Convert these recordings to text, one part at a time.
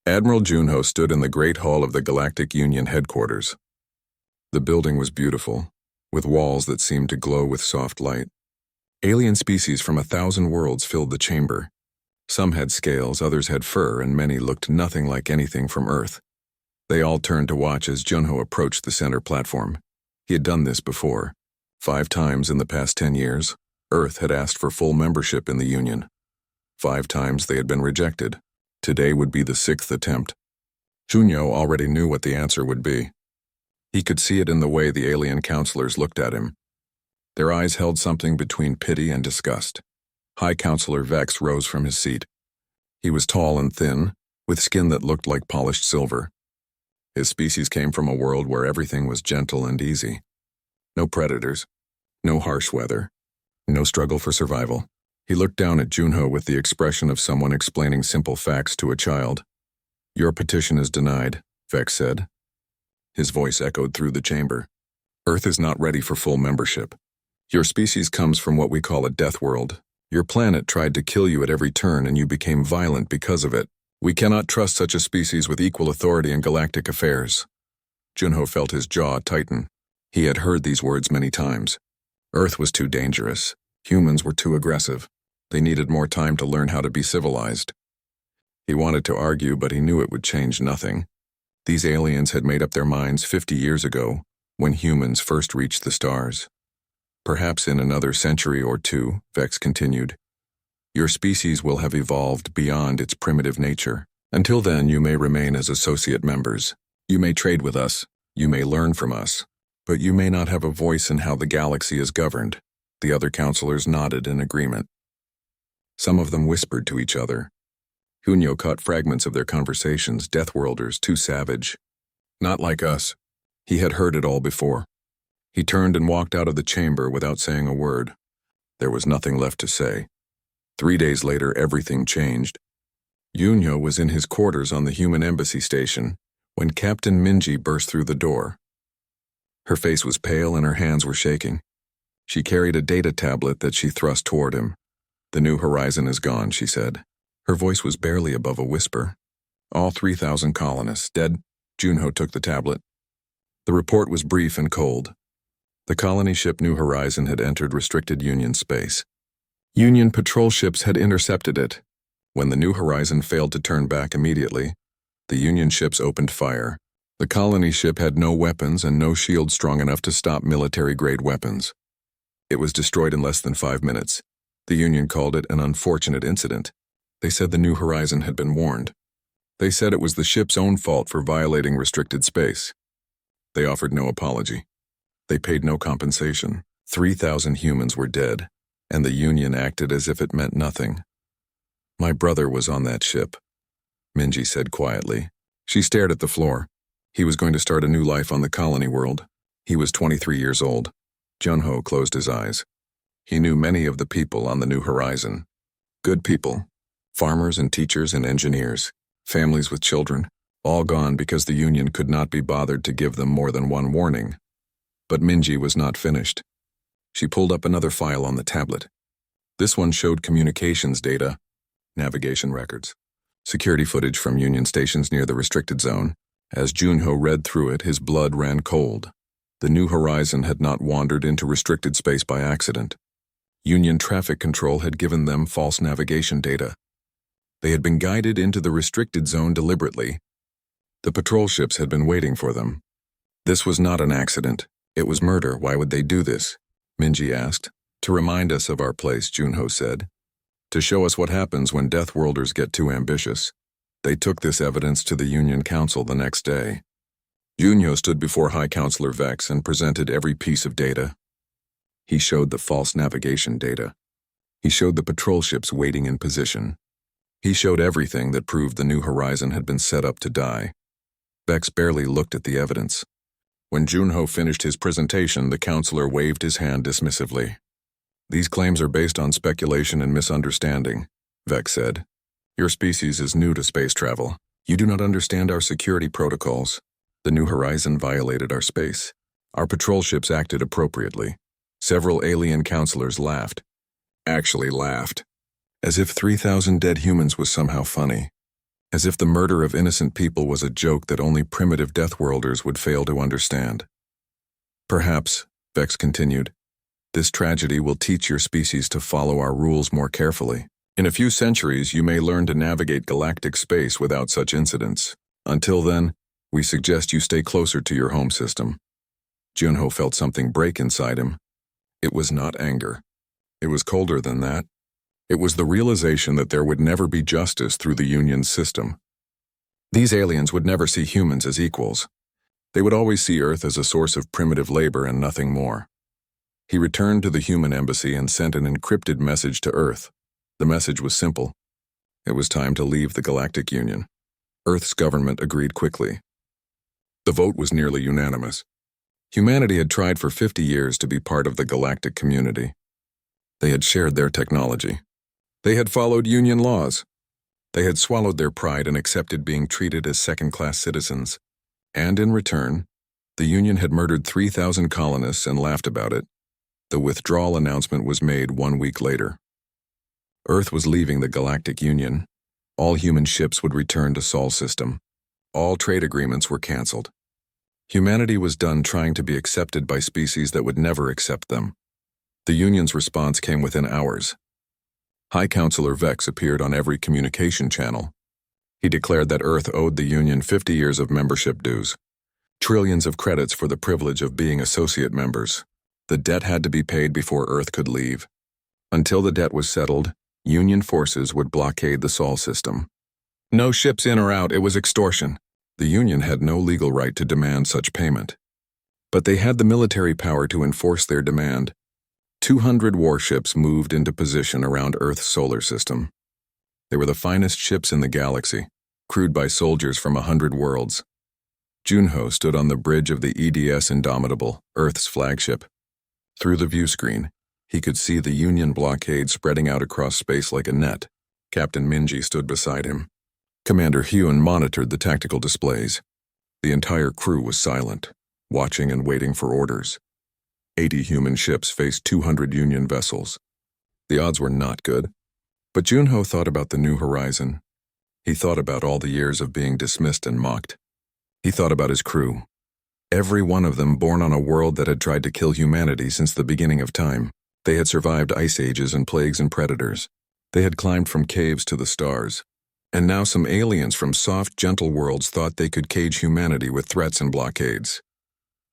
Admiral Junho stood in the Great Hall of the Galactic Union headquarters. The building was beautiful, with walls that seemed to glow with soft light. Alien species from 1,000 worlds filled the chamber. Some had scales, others had fur, and many looked nothing like anything from Earth. They all turned to watch as Junho approached the center platform. He had done this before. 5 times in the past 10 years, Earth had asked for full membership in the Union. 5 times they had been rejected. Today would be the 6th attempt. Junho already knew what the answer would be. He could see it in the way the alien counselors looked at him. Their eyes held something between pity and disgust. High Counselor Vex rose from his seat. He was tall and thin, with skin that looked like polished silver. His species came from a world where everything was gentle and easy. No predators, no harsh weather, no struggle for survival. He looked down at Junho with the expression of someone explaining simple facts to a child. "Your petition is denied," Vex said. His voice echoed through the chamber. "Earth is not ready for full membership. Your species comes from what we call a death world. Your planet tried to kill you at every turn and you became violent because of it. We cannot trust such a species with equal authority in galactic affairs." Junho felt his jaw tighten. He had heard these words many times. Earth was too dangerous. Humans were too aggressive. They needed more time to learn how to be civilized. He wanted to argue, but he knew it would change nothing. These aliens had made up their minds 50 years ago, when humans first reached the stars. "Perhaps in another century or 2, Vex continued, "your species will have evolved beyond its primitive nature. Until then, you may remain as associate members. You may trade with us, you may learn from us, but you may not have a voice in how the galaxy is governed." The other counselors nodded in agreement. Some of them whispered to each other. Junho caught fragments of their conversations. Deathworlders, too savage. Not like us. He had heard it all before. He turned and walked out of the chamber without saying a word. There was nothing left to say. 3 days later, everything changed. Junho was in his quarters on the human embassy station when Captain Minji burst through the door. Her face was pale and her hands were shaking. She carried a data tablet that she thrust toward him. "The New Horizon is gone," she said. Her voice was barely above a whisper. "All 3,000 colonists dead." Junho took the tablet. The report was brief and cold. The colony ship New Horizon had entered restricted Union space. Union patrol ships had intercepted it. When the New Horizon failed to turn back immediately, the Union ships opened fire. The colony ship had no weapons and no shield strong enough to stop military-grade weapons. It was destroyed in less than 5 minutes. The Union called it an unfortunate incident. They said the New Horizon had been warned. They said it was the ship's own fault for violating restricted space. They offered no apology. They paid no compensation. 3,000 humans were dead, and the Union acted as if it meant nothing. "My brother was on that ship," Minji said quietly. She stared at the floor. He was going to start a new life on the colony world. He was 23 years old. Junho closed his eyes. He knew many of the people on the New Horizon. Good people. Farmers and teachers and engineers. Families with children. All gone because the Union could not be bothered to give them more than one warning. But Minji was not finished. She pulled up another file on the tablet. This one showed communications data, navigation records, security footage from Union stations near the restricted zone. As Junho read through it, his blood ran cold. The New Horizon had not wandered into restricted space by accident. Union traffic control had given them false navigation data. They had been guided into the restricted zone deliberately. The patrol ships had been waiting for them. This was not an accident. It was murder. Why would they do this? Minji asked. "To remind us of our place," Junho said. "To show us what happens when Deathworlders get too ambitious." They took this evidence to the Union Council the next day. Junho stood before High Counselor Vex and presented every piece of data. He showed the false navigation data. He showed the patrol ships waiting in position. He showed everything that proved the New Horizon had been set up to die. Vex barely looked at the evidence. When Junho finished his presentation, the counselor waved his hand dismissively. "These claims are based on speculation and misunderstanding," Vex said. "Your species is new to space travel. You do not understand our security protocols. The New Horizon violated our space. Our patrol ships acted appropriately." Several alien counselors laughed. Actually laughed. As if 3,000 dead humans was somehow funny. as if the murder of innocent people was a joke that only primitive Deathworlders would fail to understand. Perhaps, Vex continued, this tragedy will teach your species to follow our rules more carefully. In a few centuries, you may learn to navigate galactic space without such incidents. Until then, we suggest you stay closer to your home system. Junho felt something break inside him. It was not anger. It was colder than that. It was the realization that there would never be justice through the Union's system. These aliens would never see humans as equals. They would always see Earth as a source of primitive labor and nothing more. He returned to the human embassy and sent an encrypted message to Earth. The message was simple. It was time to leave the Galactic Union. Earth's government agreed quickly. The vote was nearly unanimous. Humanity had tried for 50 years to be part of the galactic community. They had shared their technology. They had followed Union laws. They had swallowed their pride and accepted being treated as second-class citizens. And in return, the Union had murdered 3,000 colonists and laughed about it. The withdrawal announcement was made 1 week later. Earth was leaving the Galactic Union. All human ships would return to Sol system. All trade agreements were canceled. Humanity was done trying to be accepted by species that would never accept them. The Union's response came within hours. High Counselor Vex appeared on every communication channel. He declared that Earth owed the Union 50 years of membership dues, trillions of credits for the privilege of being associate members. The debt had to be paid before Earth could leave. Until the debt was settled, Union forces would blockade the Sol system. No ships in or out, it was extortion. The Union had no legal right to demand such payment. But they had the military power to enforce their demand. 200 warships moved into position around Earth's solar system. They were the finest ships in the galaxy, crewed by soldiers from 100 worlds. Junho stood on the bridge of the EDS Indomitable, Earth's flagship. Through the view screen, he could see the Union blockade spreading out across space like a net. Captain Minji stood beside him. Commander Hyun monitored the tactical displays. The entire crew was silent, watching and waiting for orders. 80 human ships faced 200 Union vessels. The odds were not good. But Junho thought about the new horizon. He thought about all the years of being dismissed and mocked. He thought about his crew. Every one of them born on a world that had tried to kill humanity since the beginning of time. They had survived ice ages and plagues and predators. They had climbed from caves to the stars. And now some aliens from soft, gentle worlds thought they could cage humanity with threats and blockades.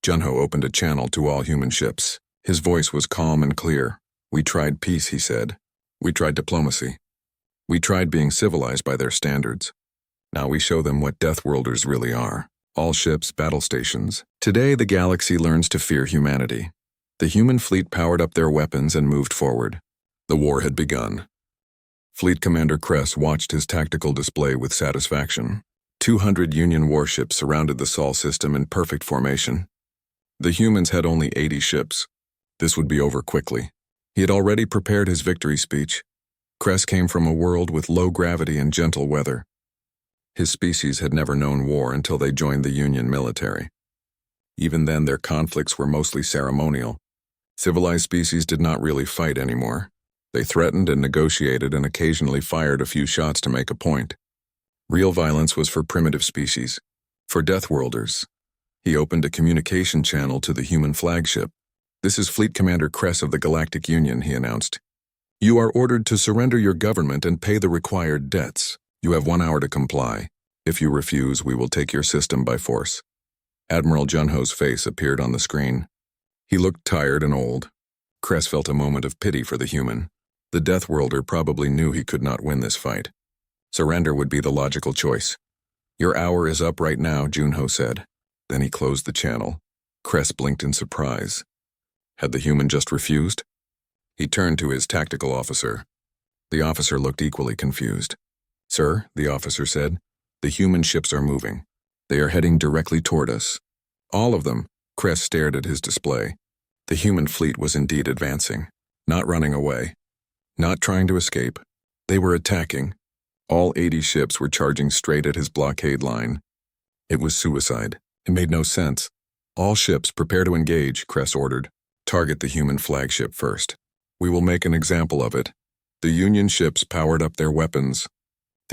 Junho opened a channel to all human ships. His voice was calm and clear. We tried peace, he said. We tried diplomacy. We tried being civilized by their standards. Now we show them what Deathworlders really are. All ships, battle stations. Today the galaxy learns to fear humanity. The human fleet powered up their weapons and moved forward. The war had begun. Fleet Commander Kress watched his tactical display with satisfaction. 200 Union warships surrounded the Sol system in perfect formation. The humans had only 80 ships. This would be over quickly. He had already prepared his victory speech. Kress came from a world with low gravity and gentle weather. His species had never known war until they joined the Union military. Even then, their conflicts were mostly ceremonial. Civilized species did not really fight anymore. They threatened and negotiated and occasionally fired a few shots to make a point. Real violence was for primitive species, for Deathworlders. He opened a communication channel to the human flagship. This is Fleet Commander Kress of the Galactic Union, he announced. You are ordered to surrender your government and pay the required debts. You have 1 hour to comply. If you refuse, we will take your system by force. Admiral Junho's face appeared on the screen. He looked tired and old. Kress felt a moment of pity for the human. The Deathworlder probably knew he could not win this fight. Surrender would be the logical choice. Your hour is up right now, Junho said. Then he closed the channel. Kress blinked in surprise. Had the human just refused? He turned to his tactical officer. The officer looked equally confused. Sir, the officer said, the human ships are moving. They are heading directly toward us. All of them. Kress stared at his display. The human fleet was indeed advancing, not running away, not trying to escape. They were attacking. All 80 ships were charging straight at his blockade line. It was suicide. It made no sense. All ships prepare to engage, Kress ordered. Target the human flagship first. We will make an example of it. The Union ships powered up their weapons.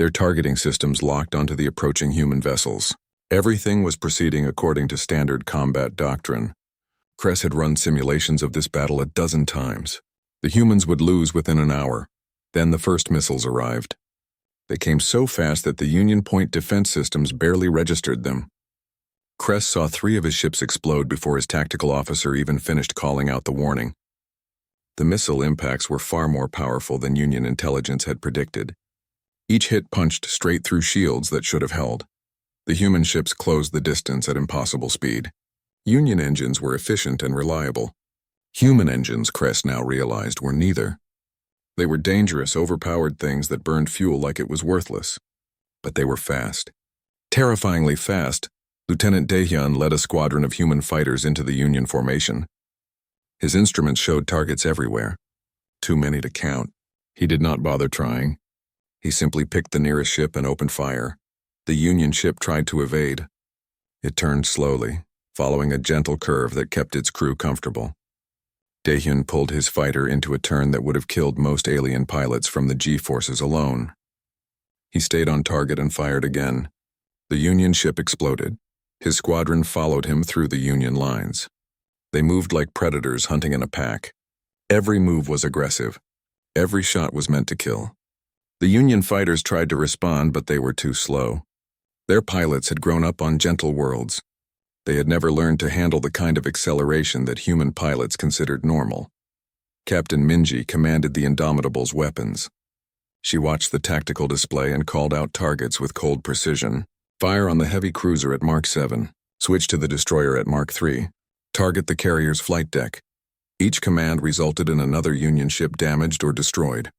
their targeting systems locked onto the approaching human vessels. Everything was proceeding according to standard combat doctrine. Kress had run simulations of this battle a dozen times. The humans would lose within an hour. Then the first missiles arrived. They came so fast that the Union point defense systems barely registered them. Kress saw 3 of his ships explode before his tactical officer even finished calling out the warning. The missile impacts were far more powerful than Union intelligence had predicted. Each hit punched straight through shields that should have held. The human ships closed the distance at impossible speed. Union engines were efficient and reliable. Human engines, Kress now realized, were neither. They were dangerous, overpowered things that burned fuel like it was worthless. But they were fast. Terrifyingly fast, Lieutenant Daehyun led a squadron of human fighters into the Union formation. His instruments showed targets everywhere. Too many to count. He did not bother trying. He simply picked the nearest ship and opened fire. The Union ship tried to evade. It turned slowly, following a gentle curve that kept its crew comfortable. Daehyun pulled his fighter into a turn that would have killed most alien pilots from the G-forces alone. He stayed on target and fired again. The Union ship exploded. His squadron followed him through the Union lines. They moved like predators hunting in a pack. Every move was aggressive. Every shot was meant to kill. The Union fighters tried to respond, but they were too slow. Their pilots had grown up on gentle worlds. They had never learned to handle the kind of acceleration that human pilots considered normal. Captain Minji commanded the Indomitable's weapons. She watched the tactical display and called out targets with cold precision. Fire on the heavy cruiser at Mark 7. Switch to the destroyer at Mark 3. Target the carrier's flight deck. Each command resulted in another Union ship damaged or destroyed.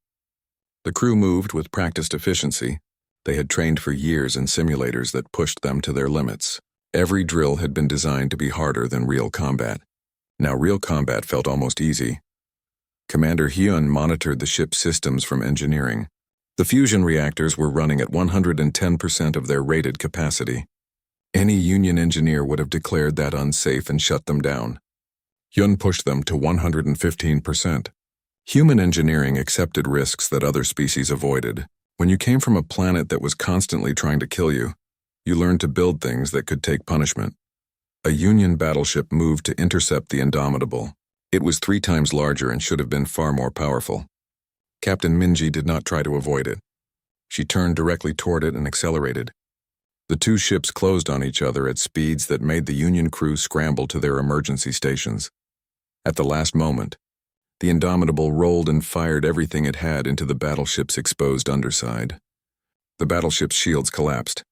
The crew moved with practiced efficiency. They had trained for years in simulators that pushed them to their limits. Every drill had been designed to be harder than real combat. Now real combat felt almost easy. Commander Hyun monitored the ship's systems from engineering. The fusion reactors were running at 110% of their rated capacity. Any Union engineer would have declared that unsafe and shut them down. Hyun pushed them to 115%. Human engineering accepted risks that other species avoided. When you came from a planet that was constantly trying to kill you, you learned to build things that could take punishment. A Union battleship moved to intercept the Indomitable. It was 3 times larger and should have been far more powerful. Captain Minji did not try to avoid it. She turned directly toward it and accelerated. The 2 ships closed on each other at speeds that made the Union crew scramble to their emergency stations. At the last moment, the Indomitable rolled and fired everything it had into the battleship's exposed underside. The battleship's shields collapsed.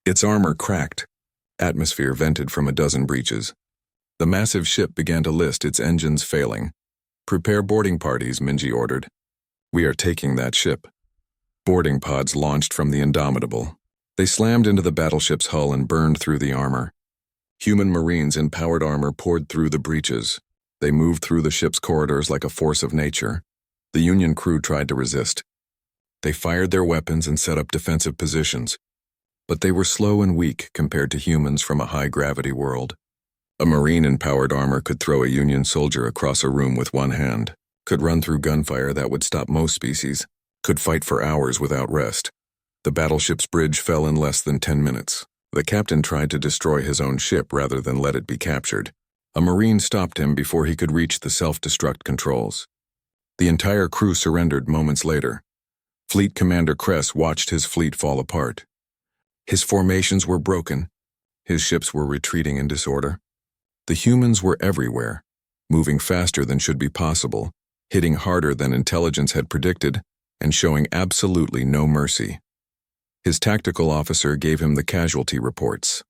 Its armor cracked. Atmosphere vented from a dozen breaches. The massive ship began to list, its engines failing. "Prepare boarding parties," Minji ordered. "We are taking that ship." Boarding pods launched from the Indomitable. They slammed into the battleship's hull and burned through the armor. Human Marines in powered armor poured through the breaches. They moved through the ship's corridors like a force of nature. The Union crew tried to resist. They fired their weapons and set up defensive positions. But they were slow and weak compared to humans from a high-gravity world. A Marine in powered armor could throw a Union soldier across a room with one hand, could run through gunfire that would stop most species, could fight for hours without rest. The battleship's bridge fell in less than 10 minutes. The captain tried to destroy his own ship rather than let it be captured. A Marine stopped him before he could reach the self-destruct controls. The entire crew surrendered moments later. Fleet Commander Kress watched his fleet fall apart. His formations were broken. His ships were retreating in disorder. The humans were everywhere, moving faster than should be possible, hitting harder than intelligence had predicted, and showing absolutely no mercy. His tactical officer gave him the casualty reports.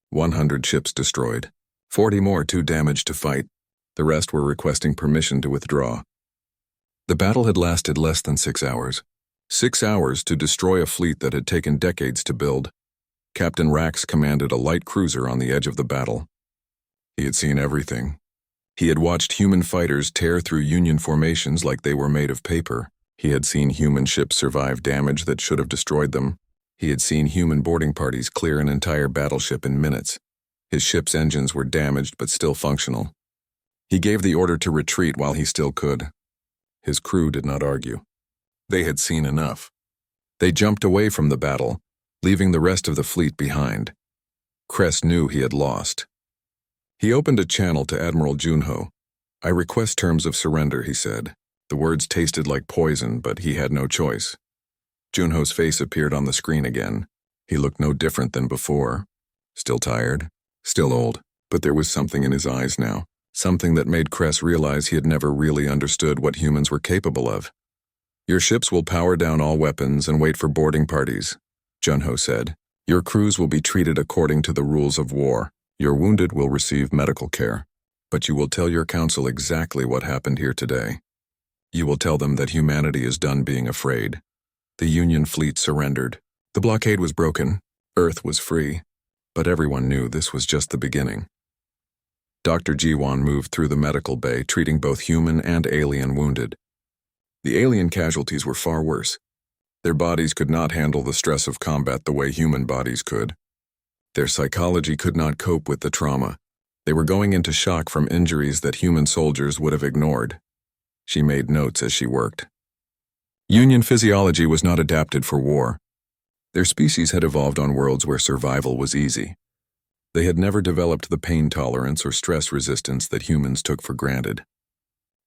100 ships destroyed. 40 more too damaged to fight. The rest were requesting permission to withdraw. The battle had lasted less than 6 hours. 6 hours to destroy a fleet that had taken decades to build. Captain Rax commanded a light cruiser on the edge of the battle. He had seen everything. He had watched human fighters tear through Union formations like they were made of paper. He had seen human ships survive damage that should have destroyed them. He had seen human boarding parties clear an entire battleship in minutes. His ship's engines were damaged but still functional. He gave the order to retreat while he still could. His crew did not argue. They had seen enough. They jumped away from the battle, leaving the rest of the fleet behind. Kress knew he had lost. He opened a channel to Admiral Junho. "I request terms of surrender," he said. The words tasted like poison, but he had no choice. Junho's face appeared on the screen again. He looked no different than before. Still tired, still old, but there was something in his eyes now, something that made Kress realize he had never really understood what humans were capable of. "Your ships will power down all weapons and wait for boarding parties," Junho said. "Your crews will be treated according to the rules of war. Your wounded will receive medical care. But you will tell your council exactly what happened here today. You will tell them that humanity is done being afraid." The Union fleet surrendered. The blockade was broken. Earth was free. But everyone knew this was just the beginning. Dr. Jiwan moved through the medical bay, treating both human and alien wounded. The alien casualties were far worse. Their bodies could not handle the stress of combat the way human bodies could. Their psychology could not cope with the trauma. They were going into shock from injuries that human soldiers would have ignored. She made notes as she worked. Union physiology was not adapted for war. Their species had evolved on worlds where survival was easy. They had never developed the pain tolerance or stress resistance that humans took for granted.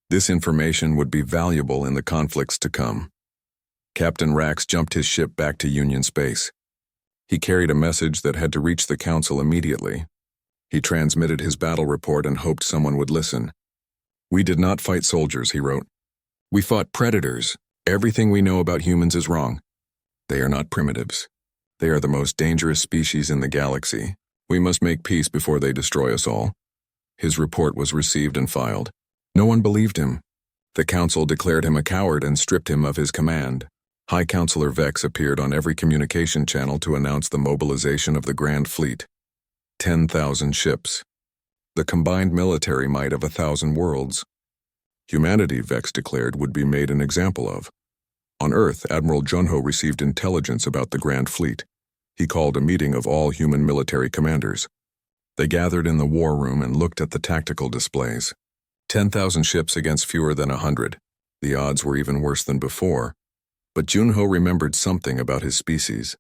This information would be valuable in the conflicts to come. Captain Rax jumped his ship back to Union space. He carried a message that had to reach the Council immediately. He transmitted his battle report and hoped someone would listen. "We did not fight soldiers," he wrote. "We fought predators. Everything we know about humans is wrong. They are not primitives. They are the most dangerous species in the galaxy. We must make peace before they destroy us all." His report was received and filed. No one believed him. The Council declared him a coward and stripped him of his command. High Counselor Vex appeared on every communication channel to announce the mobilization of the Grand Fleet. 10,000 ships. The combined military might of 1,000 worlds. Humanity, Vex declared, would be made an example of. On Earth, Admiral Junho received intelligence about the Grand Fleet. He called a meeting of all human military commanders. They gathered in the war room and looked at the tactical displays. 10,000 ships against fewer than 100. The odds were even worse than before. But Junho remembered something about his species.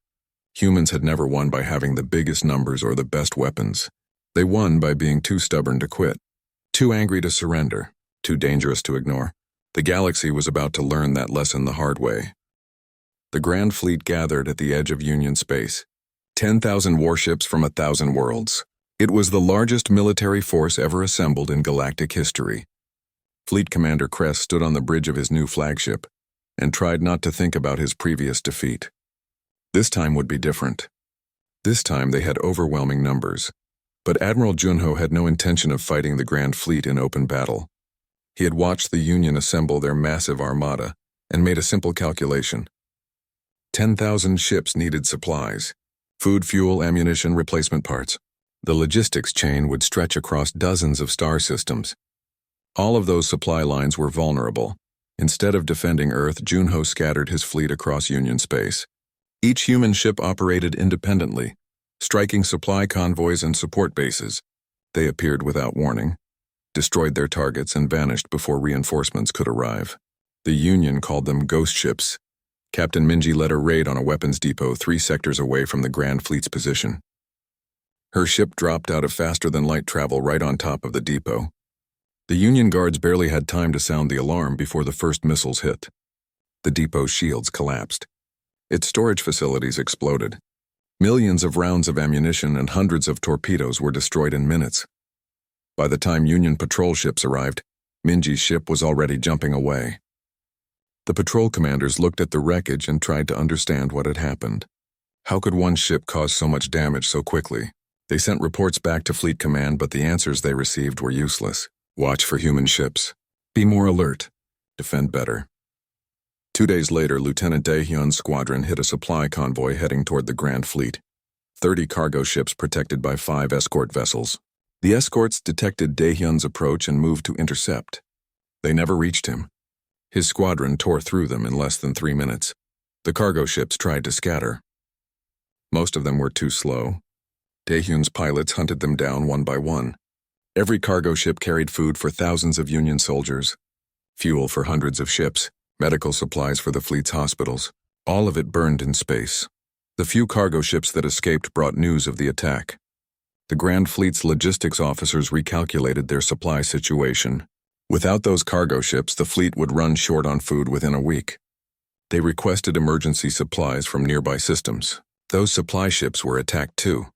Humans had never won by having the biggest numbers or the best weapons. They won by being too stubborn to quit, too angry to surrender, too dangerous to ignore. The galaxy was about to learn that lesson the hard way. The Grand Fleet gathered at the edge of Union space. 10,000 warships from 1,000 worlds. It was the largest military force ever assembled in galactic history. Fleet Commander Kress stood on the bridge of his new flagship and tried not to think about his previous defeat. This time would be different. This time they had overwhelming numbers. But Admiral Junho had no intention of fighting the Grand Fleet in open battle. He had watched the Union assemble their massive armada and made a simple calculation. 10,000 ships needed supplies: food, fuel, ammunition, replacement parts. The logistics chain would stretch across dozens of star systems. All of those supply lines were vulnerable. Instead of defending Earth, Junho scattered his fleet across Union space. Each human ship operated independently, striking supply convoys and support bases. They appeared without warning, destroyed their targets, and vanished before reinforcements could arrive. The Union called them ghost ships. Captain Minji led a raid on a weapons depot 3 sectors away from the Grand Fleet's position. Her ship dropped out of faster-than-light travel right on top of the depot. The Union guards barely had time to sound the alarm before the first missiles hit. The depot's shields collapsed. Its storage facilities exploded. Millions of rounds of ammunition and hundreds of torpedoes were destroyed in minutes. By the time Union patrol ships arrived, Minji's ship was already jumping away. The patrol commanders looked at the wreckage and tried to understand what had happened. How could one ship cause so much damage so quickly? They sent reports back to Fleet Command, but the answers they received were useless. Watch for human ships. Be more alert. Defend better. 2 days later, Lieutenant Daehyun's squadron hit a supply convoy heading toward the Grand Fleet. 30 cargo ships protected by 5 escort vessels. The escorts detected Daehyun's approach and moved to intercept. They never reached him. His squadron tore through them in less than 3 minutes. The cargo ships tried to scatter. Most of them were too slow. Daehyun's pilots hunted them down one by one. Every cargo ship carried food for thousands of Union soldiers, fuel for hundreds of ships, medical supplies for the fleet's hospitals. All of it burned in space. The few cargo ships that escaped brought news of the attack. The Grand Fleet's logistics officers recalculated their supply situation. Without those cargo ships, the fleet would run short on food within a week. They requested emergency supplies from nearby systems. Those supply ships were attacked too.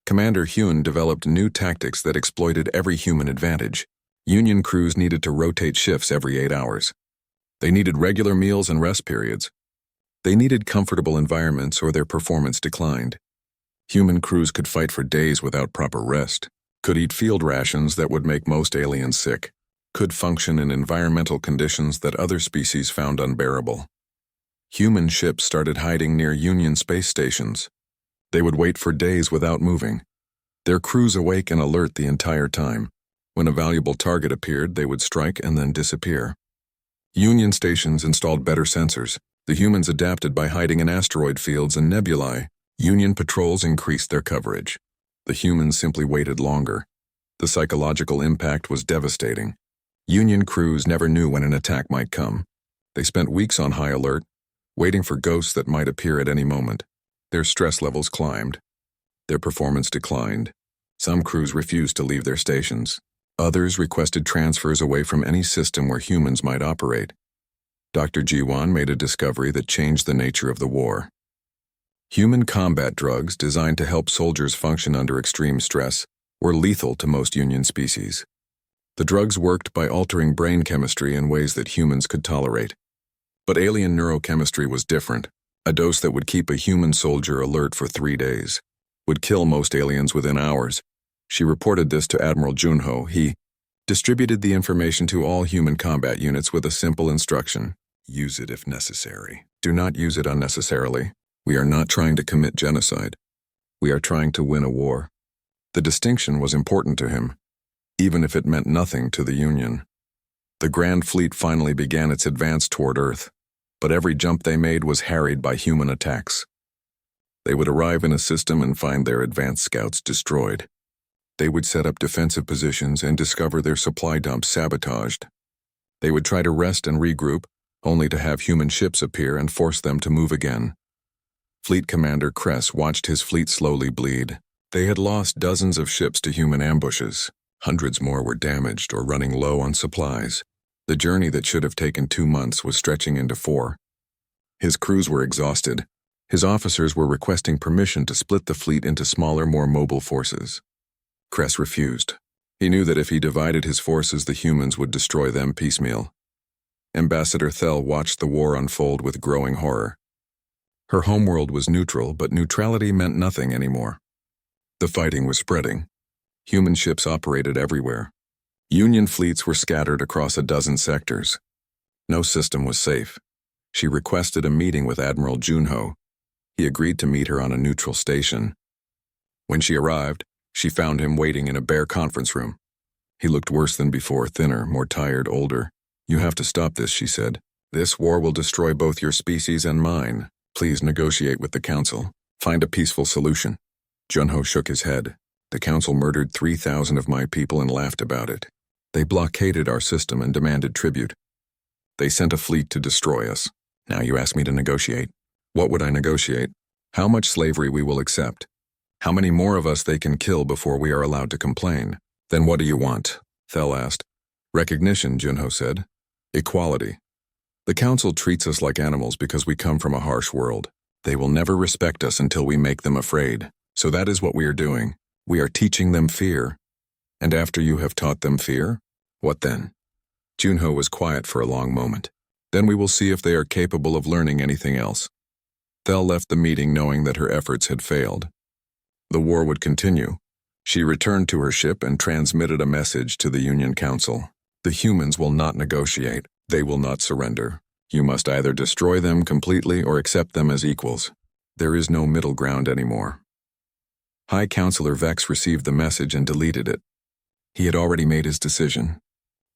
Commander Hune developed new tactics that exploited every human advantage. Union crews needed to rotate shifts every 8 hours. They needed regular meals and rest periods. They needed comfortable environments or their performance declined. Human crews could fight for days without proper rest, could eat field rations that would make most aliens sick, could function in environmental conditions that other species found unbearable. Human ships started hiding near Union space stations. They would wait for days without moving, their crews awake and alert the entire time. When a valuable target appeared, they would strike and then disappear. Union stations installed better sensors. The humans adapted by hiding in asteroid fields and nebulae. Union patrols increased their coverage. The humans simply waited longer. The psychological impact was devastating. Union crews never knew when an attack might come. They spent weeks on high alert, waiting for ghosts that might appear at any moment. Their stress levels climbed. Their performance declined. Some crews refused to leave their stations. Others requested transfers away from any system where humans might operate. Dr. Jiwan made a discovery that changed the nature of the war. Human combat drugs designed to help soldiers function under extreme stress were lethal to most Union species. The drugs worked by altering brain chemistry in ways that humans could tolerate. But alien neurochemistry was different. A dose that would keep a human soldier alert for 3 days would kill most aliens within hours. She reported this to Admiral Junho. He distributed the information to all human combat units with a simple instruction: use it if necessary. Do not use it unnecessarily. We are not trying to commit genocide. We are trying to win a war. The distinction was important to him, even if it meant nothing to the Union. The Grand Fleet finally began its advance toward Earth, but every jump they made was harried by human attacks. They would arrive in a system and find their advanced scouts destroyed. They would set up defensive positions and discover their supply dumps sabotaged. They would try to rest and regroup, only to have human ships appear and force them to move again. Fleet Commander Kress watched his fleet slowly bleed. They had lost dozens of ships to human ambushes. Hundreds more were damaged or running low on supplies. The journey that should have taken 2 months was stretching into 4. His crews were exhausted. His officers were requesting permission to split the fleet into smaller, more mobile forces. Kress refused. He knew that if he divided his forces, the humans would destroy them piecemeal. Ambassador Thel watched the war unfold with growing horror. Her homeworld was neutral, but neutrality meant nothing anymore. The fighting was spreading. Human ships operated everywhere. Union fleets were scattered across a dozen sectors. No system was safe. She requested a meeting with Admiral Junho. He agreed to meet her on a neutral station. When she arrived, she found him waiting in a bare conference room. He looked worse than before, thinner, more tired, older. "You have to stop this," she said. "This war will destroy both your species and mine. Please negotiate with the Council. Find a peaceful solution." Junho shook his head. "The Council murdered 3,000 of my people and laughed about it. They blockaded our system and demanded tribute. They sent a fleet to destroy us. Now you ask me to negotiate. What would I negotiate? How much slavery we will accept. How many more of us they can kill before we are allowed to complain. Then what do you want?" Thel asked. "Recognition," Junho said. "Equality. The Council treats us like animals because we come from a harsh world. They will never respect us until we make them afraid. So that is what we are doing. We are teaching them fear. And after you have taught them fear, what then?" Junho was quiet for a long moment. "Then we will see if they are capable of learning anything else." Thel left the meeting knowing that her efforts had failed. The war would continue. She returned to her ship and transmitted a message to the Union Council. "The humans will not negotiate. They will not surrender. You must either destroy them completely or accept them as equals. There is no middle ground anymore." High Counselor Vex received the message and deleted it. He had already made his decision.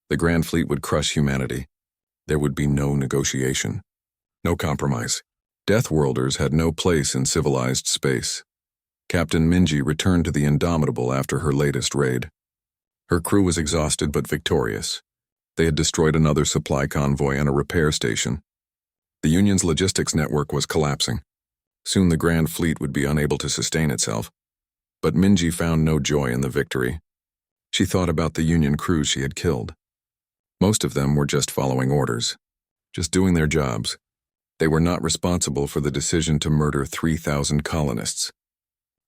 The Grand Fleet would crush humanity. There would be no negotiation. No compromise. Deathworlders had no place in civilized space. Captain Minji returned to the Indomitable after her latest raid. Her crew was exhausted but victorious. They had destroyed another supply convoy and a repair station. The Union's logistics network was collapsing. Soon the Grand Fleet would be unable to sustain itself. But Minji found no joy in the victory. She thought about the Union crews she had killed. Most of them were just following orders, just doing their jobs. They were not responsible for the decision to murder 3,000 colonists.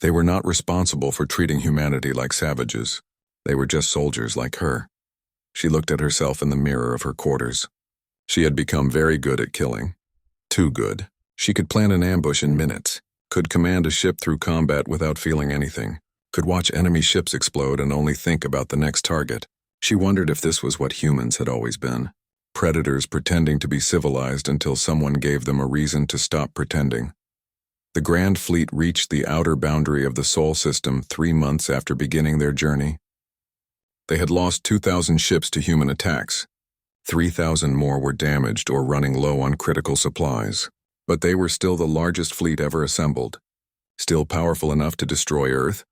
They were not responsible for treating humanity like savages. They were just soldiers like her. She looked at herself in the mirror of her quarters. She had become very good at killing. Too good. She could plan an ambush in minutes, could command a ship through combat without feeling anything, could watch enemy ships explode and only think about the next target. She wondered if this was what humans had always been. Predators pretending to be civilized until someone gave them a reason to stop pretending. The Grand Fleet reached the outer boundary of the Sol system 3 months after beginning their journey. They had lost 2,000 ships to human attacks. 3,000 more were damaged or running low on critical supplies. But they were still the largest fleet ever assembled. Still powerful enough to destroy Earth.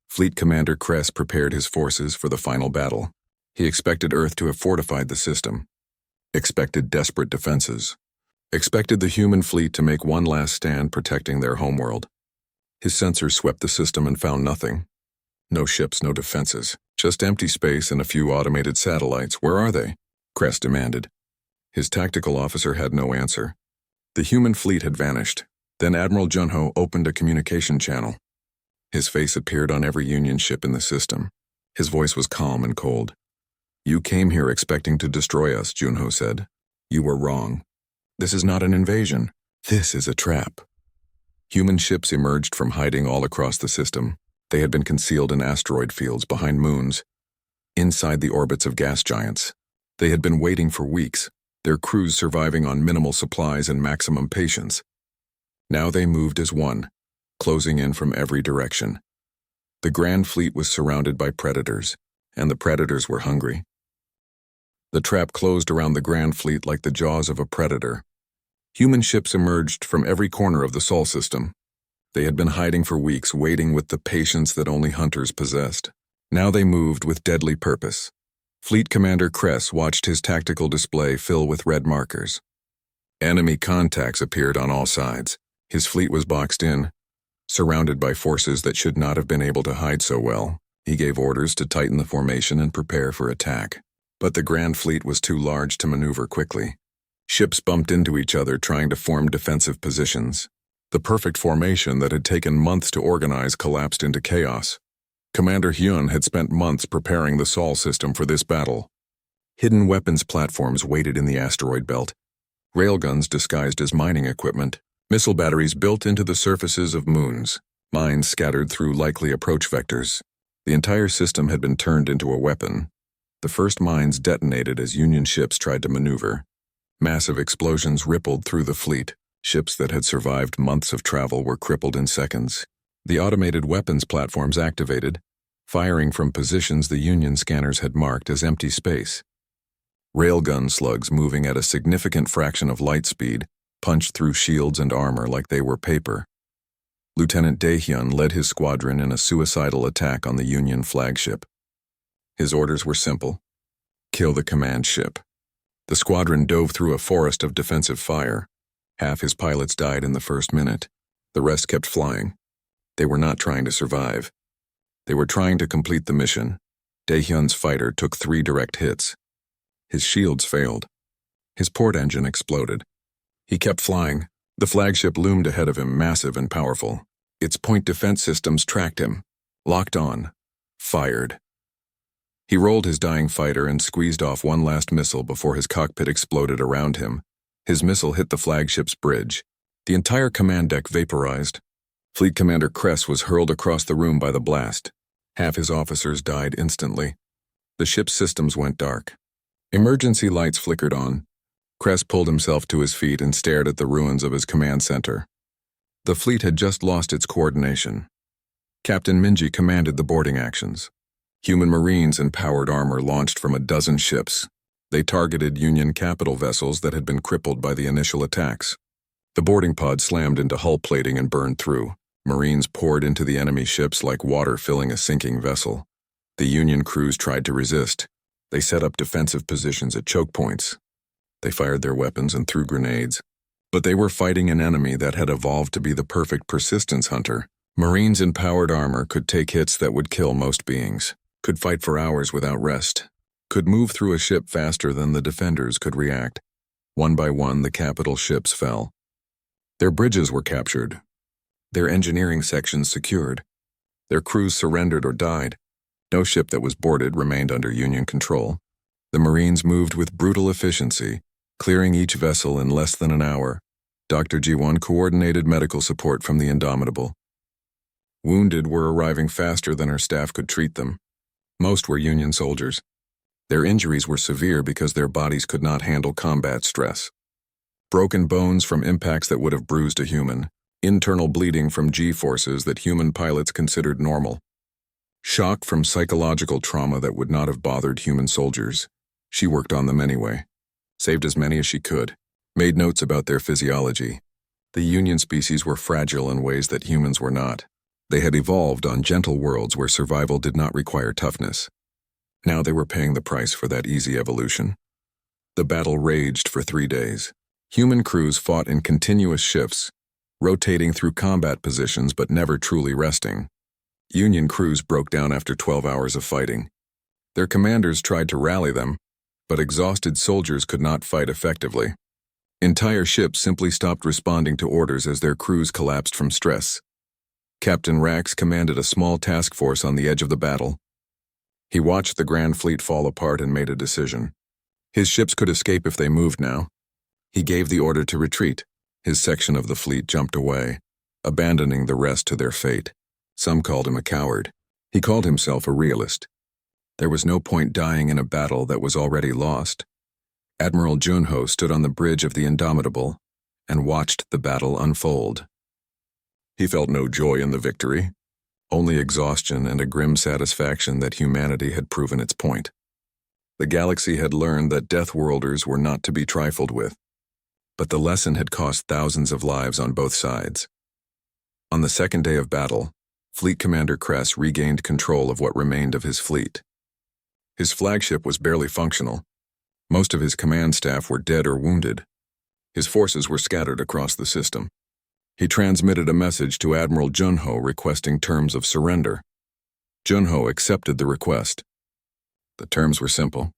Fleet Commander Kress prepared his forces for the final battle. He expected Earth to have fortified the system. Expected desperate defenses. Expected the human fleet to make one last stand protecting their homeworld. His sensors swept the system and found nothing. No ships, no defenses. Just empty space and a few automated satellites. Where are they? Kress demanded. His tactical officer had no answer. The human fleet had vanished. Then Admiral Junho opened a communication channel. His face appeared on every Union ship in the system. His voice was calm and cold. "You came here expecting to destroy us," Junho said. "You were wrong. This is not an invasion. This is a trap." Human ships emerged from hiding all across the system. They had been concealed in asteroid fields behind moons, inside the orbits of gas giants. They had been waiting for weeks, their crews surviving on minimal supplies and maximum patience. Now they moved as one, closing in from every direction. The Grand Fleet was surrounded by predators, and the predators were hungry. The trap closed around the Grand Fleet like the jaws of a predator. Human ships emerged from every corner of the Sol system. They had been hiding for weeks, waiting with the patience that only hunters possessed. Now they moved with deadly purpose. Fleet Commander Kress watched his tactical display fill with red markers. Enemy contacts appeared on all sides. His fleet was boxed in, surrounded by forces that should not have been able to hide so well. He gave orders to tighten the formation and prepare for attack. But the Grand Fleet was too large to maneuver quickly. Ships bumped into each other trying to form defensive positions. The perfect formation that had taken months to organize collapsed into chaos. Commander Hyun had spent months preparing the Sol system for this battle. Hidden weapons platforms waited in the asteroid belt. Railguns disguised as mining equipment. Missile batteries built into the surfaces of moons. Mines scattered through likely approach vectors. The entire system had been turned into a weapon. The first mines detonated as Union ships tried to maneuver. Massive explosions rippled through the fleet. Ships that had survived months of travel were crippled in seconds. The automated weapons platforms activated, firing from positions the Union scanners had marked as empty space. Railgun slugs moving at a significant fraction of light speed punched through shields and armor like they were paper. Lieutenant Daehyun led his squadron in a suicidal attack on the Union flagship. His orders were simple: kill the command ship. The squadron dove through a forest of defensive fire. Half his pilots died in the first minute. The rest kept flying. They were not trying to survive. They were trying to complete the mission. Daehyun's fighter took 3 direct hits. His shields failed. His port engine exploded. He kept flying. The flagship loomed ahead of him, massive and powerful. Its point defense systems tracked him. Locked on. Fired. He rolled his dying fighter and squeezed off one last missile before his cockpit exploded around him. His missile hit the flagship's bridge. The entire command deck vaporized. Fleet Commander Kress was hurled across the room by the blast. Half his officers died instantly. The ship's systems went dark. Emergency lights flickered on. Kress pulled himself to his feet and stared at the ruins of his command center. The fleet had just lost its coordination. Captain Minji commanded the boarding actions. Human Marines in powered armor launched from a dozen ships. They targeted Union capital vessels that had been crippled by the initial attacks. The boarding pod slammed into hull plating and burned through. Marines poured into the enemy ships like water filling a sinking vessel. The Union crews tried to resist. They set up defensive positions at choke points. They fired their weapons and threw grenades. But they were fighting an enemy that had evolved to be the perfect persistence hunter. Marines in powered armor could take hits that would kill most beings, could fight for hours without rest, could move through a ship faster than the defenders could react. One by one, the capital ships fell. Their bridges were captured, their engineering sections secured, their crews surrendered or died. No ship that was boarded remained under Union control. The Marines moved with brutal efficiency, clearing each vessel in less than an hour. Dr. G1 coordinated medical support from the Indomitable. Wounded were arriving faster than her staff could treat them. Most were Union soldiers. Their injuries were severe because their bodies could not handle combat stress. Broken bones from impacts that would have bruised a human. Internal bleeding from G-forces that human pilots considered normal. Shock from psychological trauma that would not have bothered human soldiers. She worked on them anyway. Saved as many as she could. Made notes about their physiology. The Union species were fragile in ways that humans were not. They had evolved on gentle worlds where survival did not require toughness. Now they were paying the price for that easy evolution. The battle raged for 3 days. Human crews fought in continuous shifts, rotating through combat positions but never truly resting. Union crews broke down after 12 hours of fighting. Their commanders tried to rally them, but exhausted soldiers could not fight effectively. Entire ships simply stopped responding to orders as their crews collapsed from stress. Captain Rax commanded a small task force on the edge of the battle. He watched the Grand Fleet fall apart and made a decision. His ships could escape if they moved now. He gave the order to retreat. His section of the fleet jumped away, abandoning the rest to their fate. Some called him a coward. He called himself a realist. There was no point dying in a battle that was already lost. Admiral Junho stood on the bridge of the Indomitable and watched the battle unfold. He felt no joy in the victory, only exhaustion and a grim satisfaction that humanity had proven its point. The galaxy had learned that Deathworlders were not to be trifled with, but the lesson had cost thousands of lives on both sides. On the second day of battle, Fleet Commander Kress regained control of what remained of his fleet. His flagship was barely functional. Most of his command staff were dead or wounded. His forces were scattered across the system. He transmitted a message to Admiral Junho requesting terms of surrender. Junho accepted the request. The terms were simple.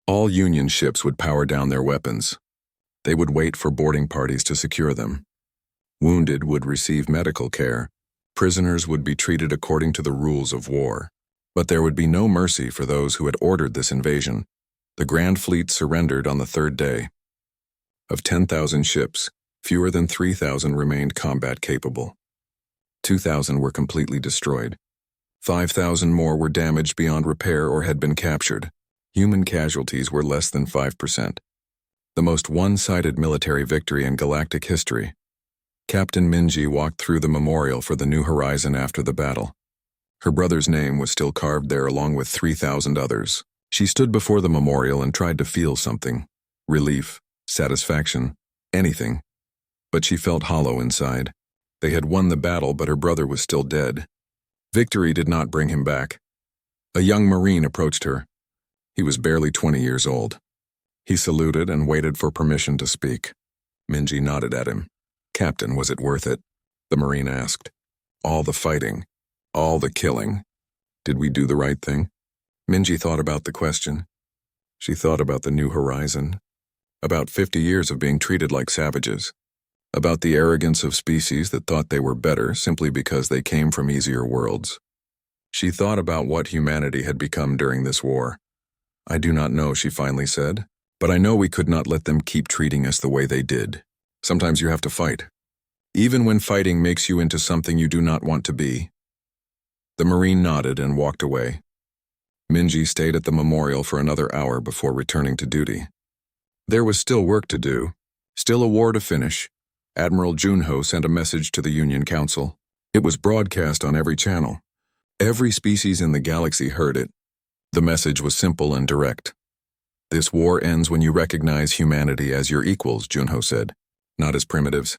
All Union ships would power down their weapons. They would wait for boarding parties to secure them. Wounded would receive medical care. Prisoners would be treated according to the rules of war. But there would be no mercy for those who had ordered this invasion. The Grand Fleet surrendered on the third day. Of 10,000 ships, fewer than 3,000 remained combat-capable. 2,000 were completely destroyed. 5,000 more were damaged beyond repair or had been captured. Human casualties were less than 5%. The most one-sided military victory in galactic history. Captain Minji walked through the memorial for the New Horizon after the battle. Her brother's name was still carved there along with 3,000 others. She stood before the memorial and tried to feel something. Relief, satisfaction, anything. But she felt hollow inside. They had won the battle, but her brother was still dead. Victory did not bring him back. A young Marine approached her. He was barely 20 years old. He saluted and waited for permission to speak. Minji nodded at him. "Captain, was it worth it?" the Marine asked. "All the fighting, all the killing. Did we do the right thing?" Minji thought about the question. She thought about the New Horizon, about 50 years of being treated like savages, about the arrogance of species that thought they were better simply because they came from easier worlds. She thought about what humanity had become during this war. "I do not know," she finally said, "but I know we could not let them keep treating us the way they did. Sometimes you have to fight, even when fighting makes you into something you do not want to be." The Marine nodded and walked away. Minji stayed at the memorial for another hour before returning to duty. There was still work to do, still a war to finish. Admiral Junho sent a message to the Union Council. It was broadcast on every channel. Every species in the galaxy heard it. The message was simple and direct. "This war ends when you recognize humanity as your equals," Junho said. "Not as primitives,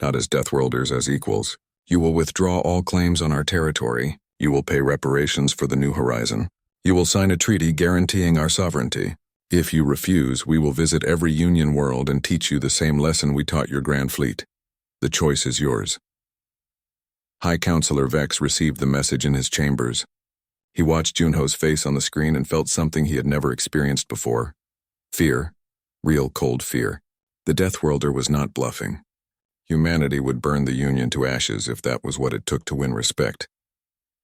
not as Deathworlders, as equals. You will withdraw all claims on our territory. You will pay reparations for the New Horizon. You will sign a treaty guaranteeing our sovereignty. If you refuse, we will visit every Union world and teach you the same lesson we taught your Grand Fleet. The choice is yours. High Counselor Vex received the message in his chambers. He watched Junho's face on the screen and felt something he had never experienced before. Fear. Real cold fear. The Deathworlder was not bluffing. Humanity would burn the Union to ashes if that was what it took to win respect.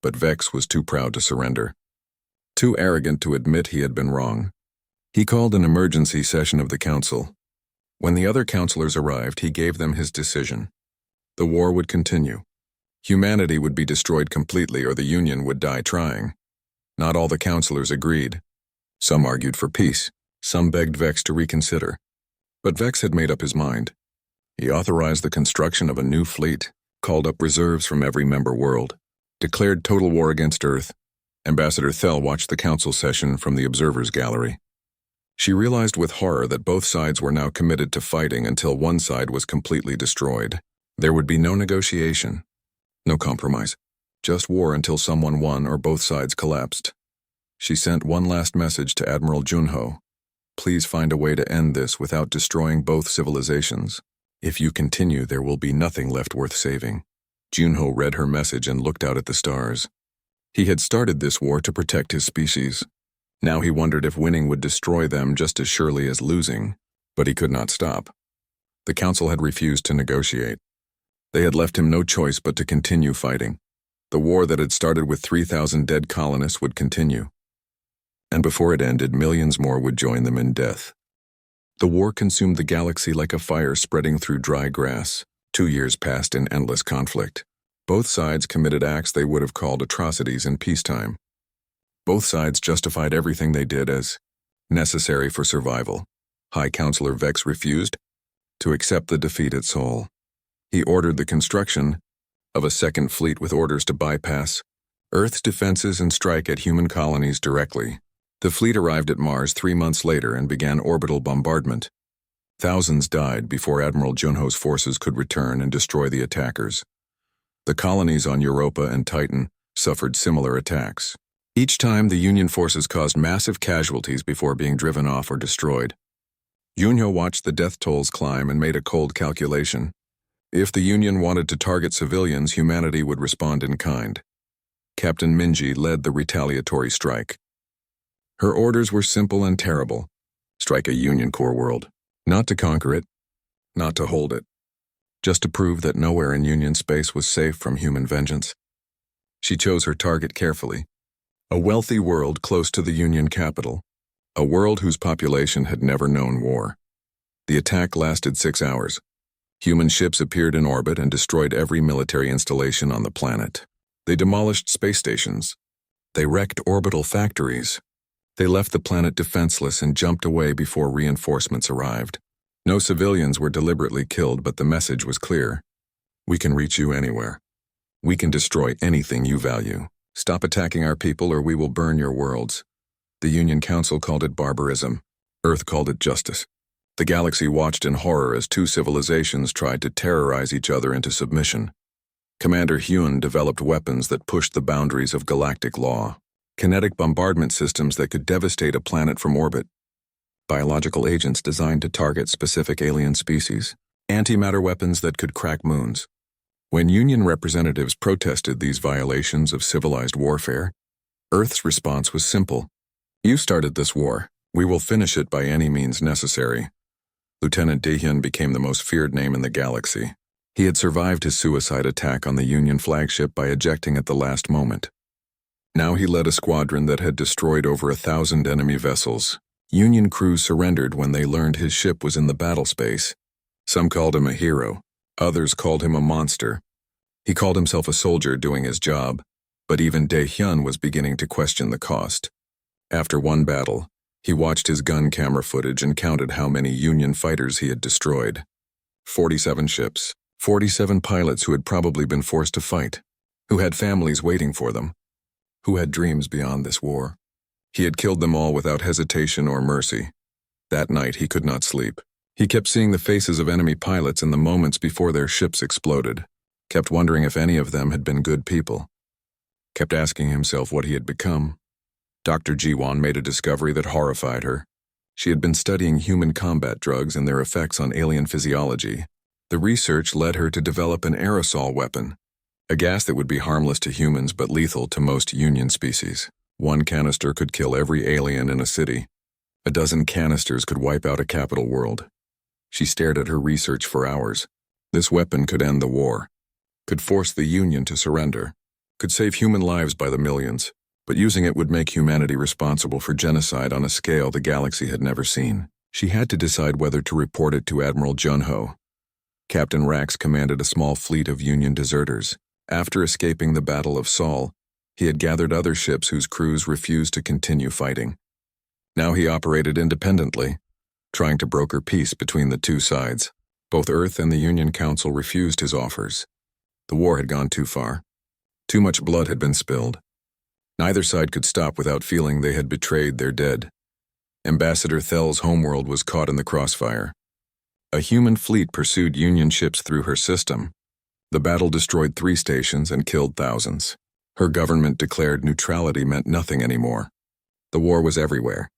But Vex was too proud to surrender. Too arrogant to admit he had been wrong. He called an emergency session of the council. When the other counselors arrived, he gave them his decision. The war would continue. Humanity would be destroyed completely or the Union would die trying. Not all the counselors agreed. Some argued for peace. Some begged Vex to reconsider. But Vex had made up his mind. He authorized the construction of a new fleet, called up reserves from every member world, declared total war against Earth. Ambassador Thel watched the council session from the observer's gallery. She realized with horror that both sides were now committed to fighting until one side was completely destroyed. There would be no negotiation, no compromise, just war until someone won or both sides collapsed. She sent one last message to Admiral Junho. Please find a way to end this without destroying both civilizations. If you continue, there will be nothing left worth saving. Junho read her message and looked out at the stars. He had started this war to protect his species. Now he wondered if winning would destroy them just as surely as losing, but he could not stop. The council had refused to negotiate. They had left him no choice but to continue fighting. The war that had started with 3,000 dead colonists would continue. And before it ended, millions more would join them in death. The war consumed the galaxy like a fire spreading through dry grass. 2 years passed in endless conflict. Both sides committed acts they would have called atrocities in peacetime. Both sides justified everything they did as necessary for survival. High Counselor Vex refused to accept the defeat at Sol. He ordered the construction of a second fleet with orders to bypass Earth's defenses and strike at human colonies directly. The fleet arrived at Mars 3 months later and began orbital bombardment. Thousands died before Admiral Junho's forces could return and destroy the attackers. The colonies on Europa and Titan suffered similar attacks. Each time, the Union forces caused massive casualties before being driven off or destroyed. Junho watched the death tolls climb and made a cold calculation. If the Union wanted to target civilians, humanity would respond in kind. Captain Minji led the retaliatory strike. Her orders were simple and terrible. Strike a Union core world. Not to conquer it, not to hold it. Just to prove that nowhere in Union space was safe from human vengeance. She chose her target carefully. A wealthy world close to the Union capital. A world whose population had never known war. The attack lasted 6 hours. Human ships appeared in orbit and destroyed every military installation on the planet. They demolished space stations. They wrecked orbital factories. They left the planet defenseless and jumped away before reinforcements arrived. No civilians were deliberately killed, but the message was clear. We can reach you anywhere. We can destroy anything you value. Stop attacking our people or we will burn your worlds. The Union Council called it barbarism. Earth called it justice. The galaxy watched in horror as two civilizations tried to terrorize each other into submission. Commander Hyun developed weapons that pushed the boundaries of galactic law. Kinetic bombardment systems that could devastate a planet from orbit. Biological agents designed to target specific alien species. Antimatter weapons that could crack moons. When Union representatives protested these violations of civilized warfare, Earth's response was simple. You started this war. We will finish it by any means necessary. Lieutenant Daehyun became the most feared name in the galaxy. He had survived his suicide attack on the Union flagship by ejecting at the last moment. Now he led a squadron that had destroyed over 1,000 enemy vessels. Union crews surrendered when they learned his ship was in the battle space. Some called him a hero. Others called him a monster. He called himself a soldier doing his job, but even Daehyun was beginning to question the cost. After one battle, he watched his gun camera footage and counted how many Union fighters he had destroyed. 47 ships, 47 pilots who had probably been forced to fight, who had families waiting for them, who had dreams beyond this war. He had killed them all without hesitation or mercy. That night he could not sleep. He kept seeing the faces of enemy pilots in the moments before their ships exploded, kept wondering if any of them had been good people, kept asking himself what he had become. Dr. Jiwon made a discovery that horrified her. She had been studying human combat drugs and their effects on alien physiology. The research led her to develop an aerosol weapon, a gas that would be harmless to humans but lethal to most Union species. One canister could kill every alien in a city. A dozen canisters could wipe out a capital world. She stared at her research for hours. This weapon could end the war, could force the Union to surrender, could save human lives by the millions, but using it would make humanity responsible for genocide on a scale the galaxy had never seen. She had to decide whether to report it to Admiral Junho. Captain Rax commanded a small fleet of Union deserters. After escaping the Battle of Sol, he had gathered other ships whose crews refused to continue fighting. Now he operated independently, trying to broker peace between the two sides. Both Earth and the Union Council refused his offers. The war had gone too far. Too much blood had been spilled. Neither side could stop without feeling they had betrayed their dead. Ambassador Thel's homeworld was caught in the crossfire. A human fleet pursued Union ships through her system. The battle destroyed 3 stations and killed thousands. Her government declared neutrality meant nothing anymore. The war was everywhere.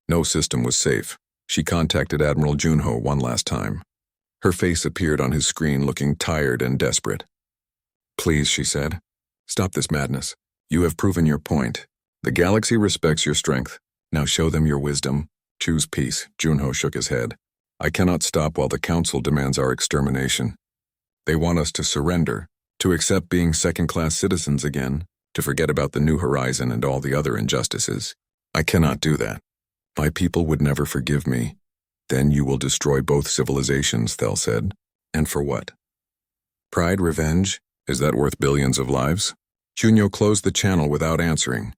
No system was safe. She contacted Admiral Junho one last time. Her face appeared on his screen looking tired and desperate. "Please," she said, "stop this madness. You have proven your point. The galaxy respects your strength. Now show them your wisdom. Choose peace." Junho shook his head. "I cannot stop while the Council demands our extermination. They want us to surrender, to accept being second-class citizens again, to forget about the New Horizon and all the other injustices. I cannot do that. My people would never forgive me. Then you will destroy both civilizations," Thel said. "And for what? Pride, revenge? Is that worth billions of lives?" Junho closed the channel without answering.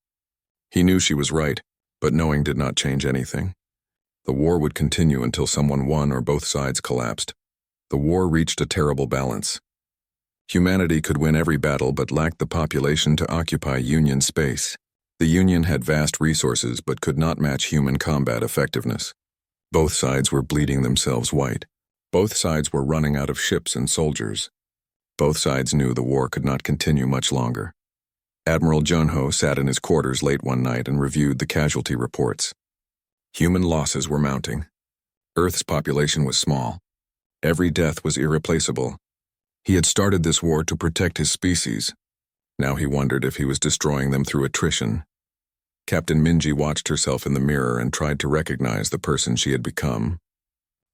He knew she was right, but knowing did not change anything. The war would continue until someone won or both sides collapsed. The war reached a terrible balance. Humanity could win every battle but lacked the population to occupy Union space. The Union had vast resources but could not match human combat effectiveness. Both sides were bleeding themselves white. Both sides were running out of ships and soldiers. Both sides knew the war could not continue much longer. Admiral Junho sat in his quarters late one night and reviewed the casualty reports. Human losses were mounting. Earth's population was small. Every death was irreplaceable. He had started this war to protect his species. Now he wondered if he was destroying them through attrition. Captain Minji watched herself in the mirror and tried to recognize the person she had become.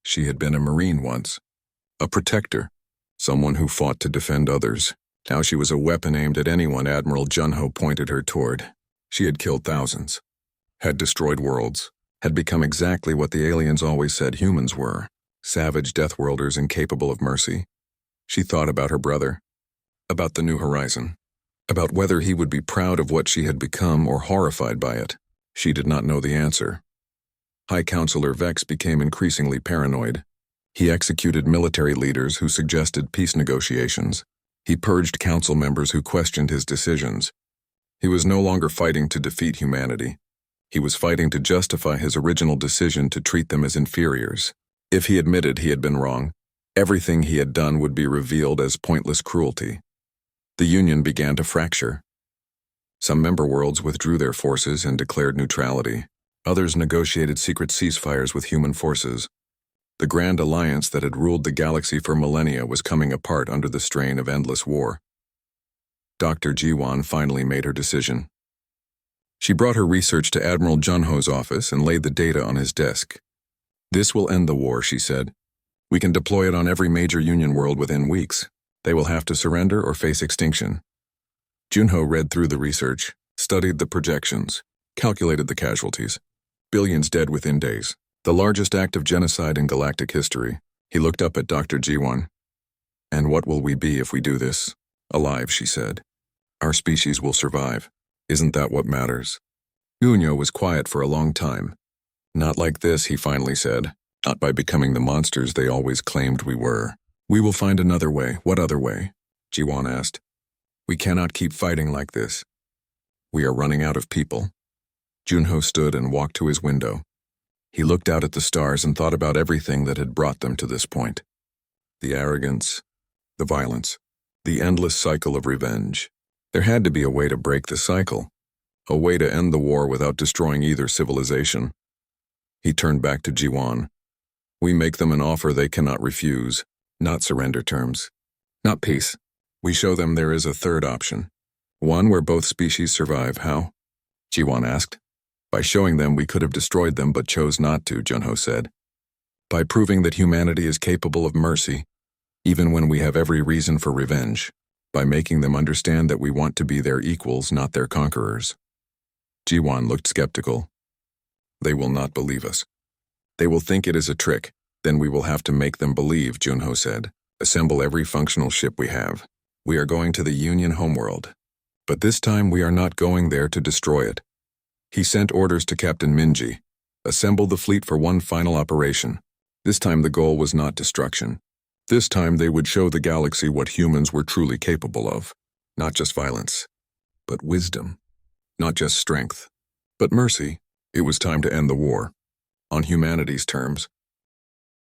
She had been a Marine once, a protector, someone who fought to defend others. Now she was a weapon aimed at anyone Admiral Junho pointed her toward. She had killed thousands, had destroyed worlds, had become exactly what the aliens always said humans were, savage Deathworlders incapable of mercy. She thought about her brother, about the New Horizon, about whether he would be proud of what she had become or horrified by it. She did not know the answer. High Counselor Vex became increasingly paranoid. He executed military leaders who suggested peace negotiations. He purged council members who questioned his decisions. He was no longer fighting to defeat humanity. He was fighting to justify his original decision to treat them as inferiors. If he admitted he had been wrong, everything he had done would be revealed as pointless cruelty. The Union began to fracture. Some member worlds withdrew their forces and declared neutrality. Others negotiated secret ceasefires with human forces. The Grand Alliance that had ruled the galaxy for millennia was coming apart under the strain of endless war. Dr. Jiwan finally made her decision. She brought her research to Admiral Junho's office and laid the data on his desk. "This will end the war," she said. "We can deploy it on every major Union world within weeks. They will have to surrender or face extinction." Junho read through the research, studied the projections, calculated the casualties. Billions dead within days. The largest act of genocide in galactic history. He looked up at Dr. Jiwan. "And what will we be if we do this?" "Alive," she said. "Our species will survive. Isn't that what matters?" Junho was quiet for a long time. "Not like this," he finally said. "Not by becoming the monsters they always claimed we were. We will find another way." "What other way?" Jiwan asked. "We cannot keep fighting like this. We are running out of people." Junho stood and walked to his window. He looked out at the stars and thought about everything that had brought them to this point. The arrogance, the violence, the endless cycle of revenge. There had to be a way to break the cycle, a way to end the war without destroying either civilization. He turned back to Jiwan. We make them an offer they cannot refuse, not surrender terms, not peace. We show them there is a third option, one where both species survive. How? Jiwan asked. By showing them we could have destroyed them but chose not to, Junho said. By proving that humanity is capable of mercy, even when we have every reason for revenge. By making them understand that we want to be their equals, not their conquerors. Jiwan looked skeptical. They will not believe us. They will think it is a trick. Then we will have to make them believe, Junho said. Assemble every functional ship we have. We are going to the Union homeworld. But this time we are not going there to destroy it. He sent orders to Captain Minji. Assemble the fleet for one final operation. This time the goal was not destruction. This time they would show the galaxy what humans were truly capable of. Not just violence, but wisdom. Not just strength, but mercy. It was time to end the war. On humanity's terms,